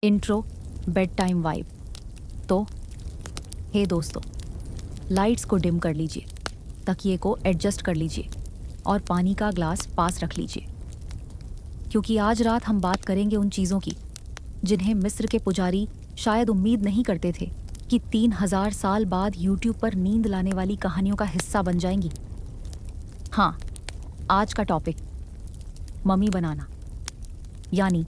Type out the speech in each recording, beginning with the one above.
Intro bed time vibe. तो हे दोस्तों, lights को डिम कर लीजिए, तकिए को एडजस्ट कर लीजिए और पानी का ग्लास पास रख लीजिए, क्योंकि आज रात हम बात करेंगे उन चीज़ों की जिन्हें मिस्र के पुजारी शायद उम्मीद नहीं करते थे कि 3000 साल बाद यूट्यूब पर नींद लाने वाली कहानियों का हिस्सा बन जाएंगी। हाँ, आज का टॉपिक मम्मी बनाना, यानी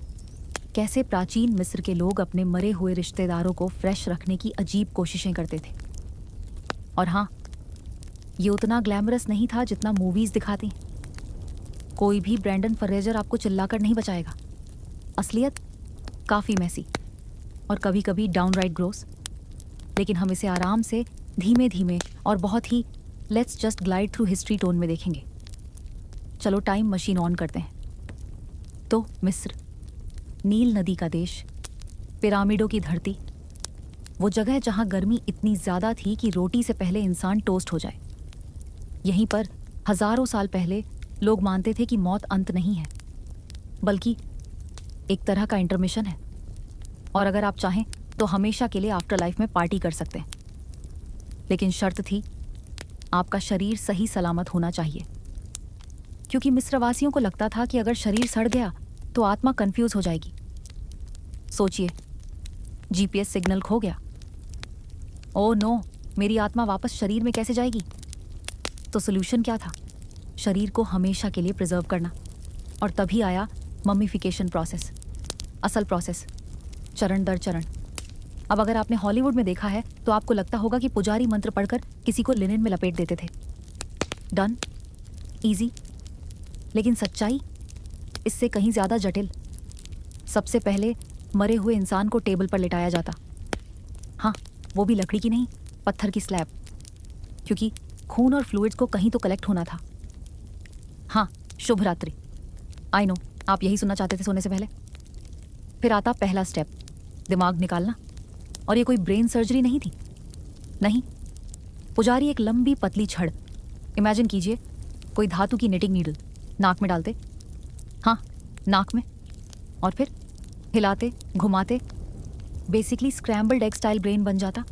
कैसे प्राचीन मिस्र के लोग अपने मरे हुए रिश्तेदारों को फ्रेश रखने की अजीब कोशिशें करते थे। और हाँ, ये उतना ग्लैमरस नहीं था जितना मूवीज़ दिखाती हैं। कोई भी ब्रैंडन फरेजर आपको चिल्लाकर नहीं बचाएगा। असलियत काफ़ी मैसी और कभी कभी डाउनराइट ग्रोस, लेकिन हम इसे आराम से, धीमे धीमे और बहुत ही let's just glide through history tone में देखेंगे। चलो टाइम मशीन ऑन करते हैं। तो मिस्र, नील नदी का देश, पिरामिडों की धरती, वो जगह जहाँ गर्मी इतनी ज़्यादा थी कि रोटी से पहले इंसान टोस्ट हो जाए। यहीं पर हज़ारों साल पहले लोग मानते थे कि मौत अंत नहीं है, बल्कि एक तरह का इंटरमिशन है, और अगर आप चाहें तो हमेशा के लिए आफ्टर लाइफ में पार्टी कर सकते हैं। लेकिन शर्त थी, आपका शरीर सही सलामत होना चाहिए, क्योंकि मिस्रवासियों को लगता था कि अगर शरीर सड़ गया तो आत्मा कंफ्यूज हो जाएगी। सोचिए, जीपीएस सिग्नल खो गया, ओह नो, मेरी आत्मा वापस शरीर में कैसे जाएगी? तो सोल्यूशन क्या था? शरीर को हमेशा के लिए प्रिजर्व करना। और तभी आया मम्मीफिकेशन प्रोसेस, असल प्रोसेस, चरण दर चरण। अब अगर आपने हॉलीवुड में देखा है तो आपको लगता होगा कि पुजारी मंत्र पढ़कर किसी को लिनेन में लपेट देते थे। Done, easy. लेकिन सच्चाई इससे कहीं ज़्यादा जटिल। सबसे पहले मरे हुए इंसान को टेबल पर लिटाया जाता। हाँ, वो भी लकड़ी की नहीं, पत्थर की स्लैब, क्योंकि खून और फ्लूइड्स को कहीं तो कलेक्ट होना था। हाँ, शुभ रात्रि। आई नो, आप यही सुनना चाहते थे सोने से पहले। फिर आता पहला स्टेप, दिमाग निकालना। और ये कोई ब्रेन सर्जरी नहीं थी, नहीं। पुजारी एक लंबी पतली छड़, इमेजिन कीजिए कोई धातु की निटिंग नीडल, नाक में डालते। हाँ, नाक में, और फिर हिलाते घुमाते, basically scrambled egg style brain बन जाता।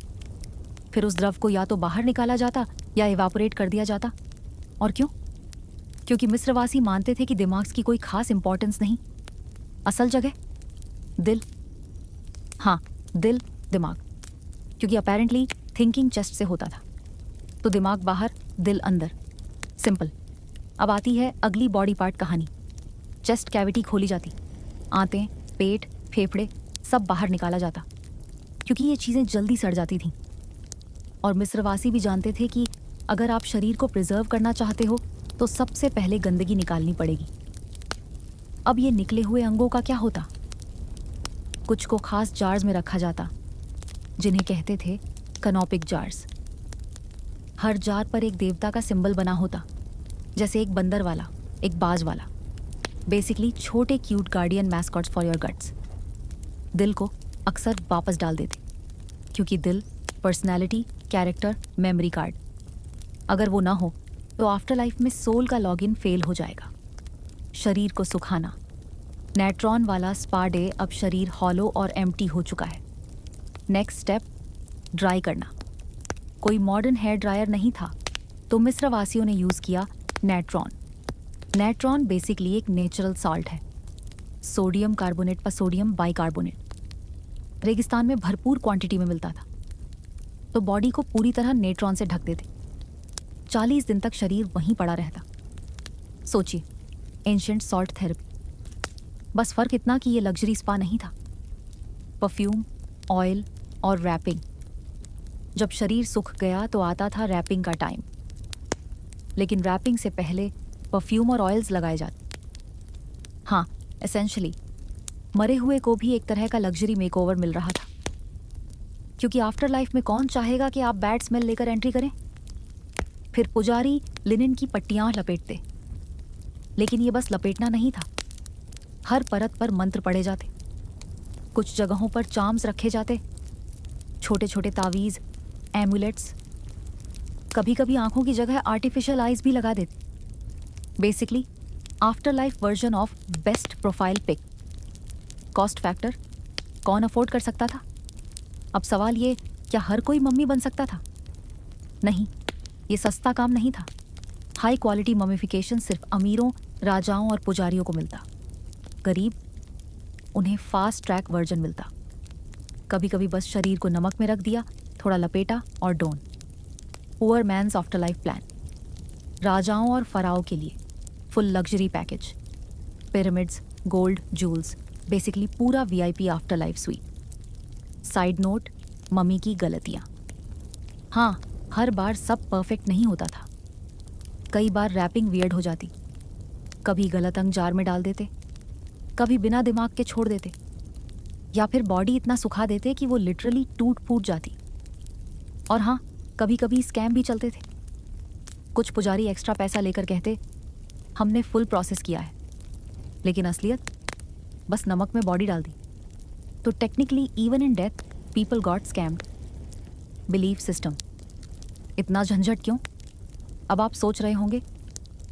फिर उस द्रव को या तो बाहर निकाला जाता या इवापोरेट कर दिया जाता। और क्यों? क्योंकि मिस्रवासी मानते थे कि दिमाग की कोई खास इंपॉर्टेंस नहीं, असल जगह दिल। हाँ, दिल, दिमाग, क्योंकि अपेरेंटली थिंकिंग चेस्ट से होता था। तो दिमाग बाहर, दिल अंदर, सिंपल। अब आती है अगली बॉडी पार्ट कहानी। चेस्ट कैविटी खोली जाती, आंतें, पेट, फेफड़े सब बाहर निकाला जाता, क्योंकि ये चीज़ें जल्दी सड़ जाती थीं। और मिस्रवासी भी जानते थे कि अगर आप शरीर को प्रिजर्व करना चाहते हो तो सबसे पहले गंदगी निकालनी पड़ेगी। अब ये निकले हुए अंगों का क्या होता? कुछ को खास जार्स में रखा जाता, जिन्हें कहते थे कनोपिक जार्स। हर जार पर एक देवता का सिंबल बना होता, जैसे एक बंदर वाला, एक बाज वाला, बेसिकली छोटे cute guardian mascots for your guts. दिल को अक्सर वापस डाल देते, क्योंकि दिल पर्सनैलिटी, कैरेक्टर, मेमोरी कार्ड। अगर वो ना हो तो आफ्टर लाइफ में सोल का लॉगिन फेल हो जाएगा। शरीर को सुखाना, नेट्रॉन वाला स्पा डे। अब शरीर हॉलो और एम्प्टी हो चुका है। नेक्स्ट स्टेप, ड्राई करना। कोई मॉडर्न हेयर ड्रायर नहीं था, तो मिस्रवासियों ने यूज़ किया नेट्रॉन। नेट्रॉन बेसिकली एक नेचुरल सॉल्ट है, सोडियम कार्बोनेट पर सोडियम बाइकार्बोनेट। रेगिस्तान में भरपूर क्वांटिटी में मिलता था, तो बॉडी को पूरी तरह नेट्रॉन से ढक देते। 40 दिन तक शरीर वहीं पड़ा रहता। सोचिए, एंशिएंट सॉल्ट थेरेपी। बस फ़र्क इतना कि ये लग्जरी स्पा नहीं था। परफ्यूम, ऑयल और रैपिंग। जब शरीर सूख गया तो आता था रैपिंग का टाइम, लेकिन रैपिंग से पहले परफ्यूम और ऑयल्स लगाए जाते। हाँ, एसेंशली मरे हुए को भी एक तरह का लग्जरी मेकओवर मिल रहा था, क्योंकि आफ्टर लाइफ में कौन चाहेगा कि आप बैड स्मेल लेकर एंट्री करें? फिर पुजारी लिनन की पट्टियां लपेटते, लेकिन ये बस लपेटना नहीं था। हर परत पर मंत्र पढ़े जाते, कुछ जगहों पर चार्म्स रखे जाते, छोटे छोटे तावीज़, एमुलेट्स। कभी कभी आंखों की जगह आर्टिफिशियल आइज भी लगा देते। Basically after life version of best profile pic. Cost factor, कौन अफोर्ड कर सकता था? अब सवाल ये, क्या हर कोई मम्मी बन सकता था? नहीं, ये सस्ता काम नहीं था। हाई क्वालिटी ममिफिकेशन सिर्फ अमीरों, राजाओं और पुजारियों को मिलता। गरीब, उन्हें फास्ट ट्रैक वर्जन मिलता। कभी कभी बस शरीर को नमक में रख दिया, थोड़ा लपेटा और done. Poor man's after life plan. राजाओं और फराओं के लिए full luxury package, pyramids, gold, jewels, basically पूरा VIP after life suite. Side note, mummy की गलतियाँ। हाँ, हर बार सब परफेक्ट नहीं होता था। कई बार रैपिंग वियर्ड हो जाती, कभी गलत अंग जार में डाल देते, कभी बिना दिमाग के छोड़ देते, या फिर बॉडी इतना सुखा देते कि वो लिटरली टूट फूट जाती। और हाँ, कभी कभी स्कैम भी चलते थे। कुछ पुजारी एक्स्ट्रा पैसा लेकर कहते हमने फुल प्रोसेस किया है, लेकिन असलियत बस नमक में बॉडी डाल दी। तो technically even in death people got scammed. Belief system. इतना झंझट क्यों? अब आप सोच रहे होंगे,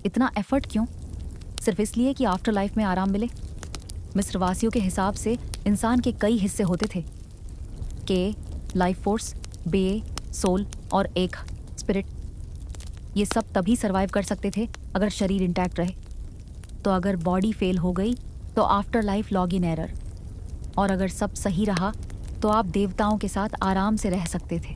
इतना एफर्ट क्यों? सिर्फ इसलिए कि आफ्टर लाइफ में आराम मिले? मिस्रवासियों के हिसाब से इंसान के कई हिस्से होते थे। के, लाइफ फोर्स, बे, सोल और एक स्पिरिट। ये सब तभी सरवाइव कर सकते थे अगर शरीर इंटैक्ट रहे। तो अगर बॉडी फेल हो गई तो after life log in error, और अगर सब सही रहा तो आप देवताओं के साथ आराम से रह सकते थे।